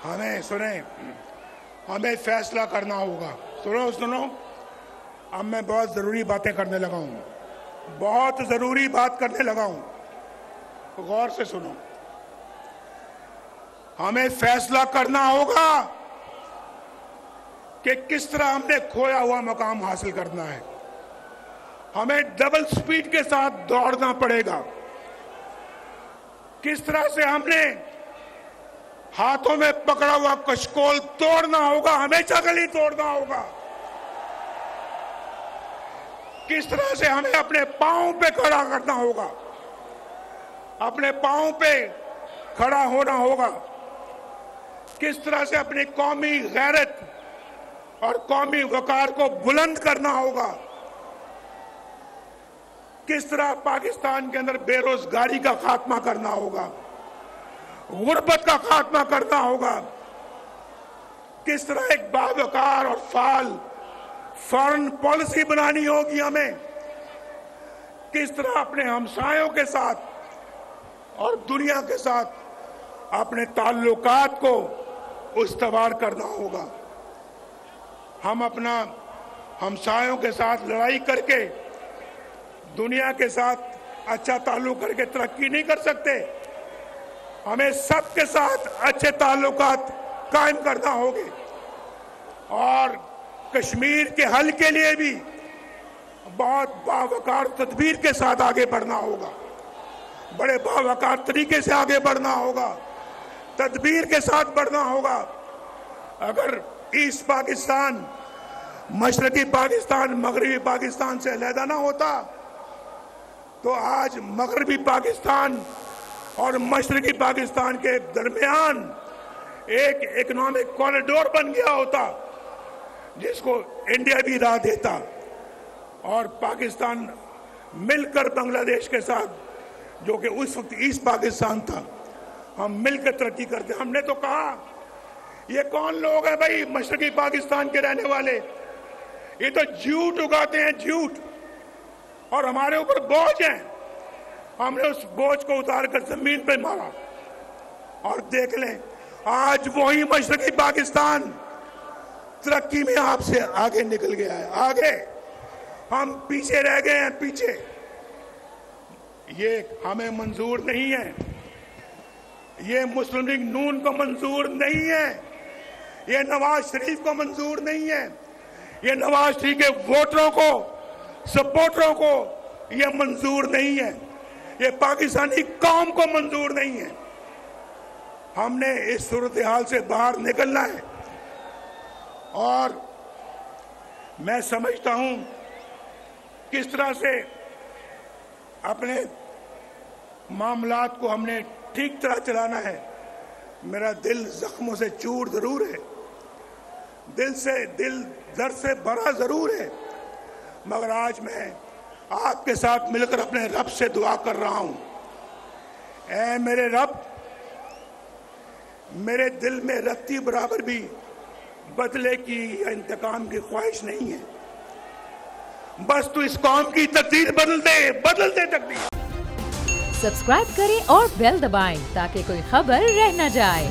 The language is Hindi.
हमें सुने, हमें फैसला करना होगा। सुनो, अब मैं बहुत जरूरी बातें करने लगा हूं, बहुत जरूरी बात करने लगा हूं, तो गौर से सुनो। हमें फैसला करना होगा कि किस तरह हमने खोया हुआ मकाम हासिल करना है। हमें डबल स्पीड के साथ दौड़ना पड़ेगा। किस तरह से हमने हाथों में पकड़ा हुआ कशकोल तोड़ना होगा, हमेशा के लिए तोड़ना होगा। किस तरह से हमें अपने पांव पे खड़ा करना होगा, अपने पांव पे खड़ा होना होगा। किस तरह से अपनी कौमी गैरत और कौमी वकार को बुलंद करना होगा। किस तरह पाकिस्तान के अंदर बेरोजगारी का खात्मा करना होगा, गुर्बत का खात्मा करना होगा। किस तरह एक बावकार और फाल फॉरेन पॉलिसी बनानी होगी हमें। किस तरह अपने हमसायों के साथ और दुनिया के साथ अपने ताल्लुकात को उस्तवार करना होगा। हम अपना हमसायों के साथ लड़ाई करके दुनिया के साथ अच्छा ताल्लुक करके तरक्की नहीं कर सकते। हमें सबके साथ अच्छे ताल्लुकात कायम करना होंगे और कश्मीर के हल के लिए भी बहुत बावकार तदबीर के साथ आगे बढ़ना होगा। बड़े बावकार तरीके से आगे बढ़ना होगा, तदबीर के साथ बढ़ना होगा। अगर ईस्ट पाकिस्तान मशरकी पाकिस्तान मगरबी पाकिस्तान से अलहदा ना होता तो आज मगरबी पाकिस्तान और मशरकी पाकिस्तान के दरमियान एक इकोनॉमिक कॉरिडोर बन गया होता जिसको इंडिया भी राह देता और पाकिस्तान मिलकर बांग्लादेश के साथ, जो कि उस वक्त ईस्ट पाकिस्तान था, हम मिलकर तरक्की करते। हमने तो कहा ये कौन लोग हैं भाई मशरकी पाकिस्तान के रहने वाले, ये तो झूठ उगाते हैं, झूठ, और हमारे ऊपर बोझ है। हमने उस बोझ को उतार कर जमीन पे मारा और देख लें आज वही मशरकी पाकिस्तान तरक्की में आपसे आगे निकल गया है। आगे हम पीछे रह गए हैं, पीछे। ये हमें मंजूर नहीं है, ये मुस्लिम लीग नून को मंजूर नहीं है, ये नवाज शरीफ को मंजूर नहीं है, ये नवाज शरीफ के वोटरों को, सपोर्टरों को ये मंजूर नहीं है, ये पाकिस्तानी कौम को मंजूर नहीं है। हमने इस सूरत हाल से बाहर निकलना है और मैं समझता हूं किस तरह से अपने मामलात को हमने ठीक तरह चलाना है। मेरा दिल जख्मों से चूर जरूर है, दिल दर्द से भरा जरूर है, मगर आज मैं आपके साथ मिलकर अपने रब से दुआ कर रहा हूं। ऐ मेरे रब, मेरे दिल में रत्ती बराबर भी बदले की या इंतकाम की ख्वाहिश नहीं है। बस तू इस कौम की तकदीर बदल दे तकदीर। सब्सक्राइब करें और बेल दबाएं ताकि कोई खबर रह न जाए।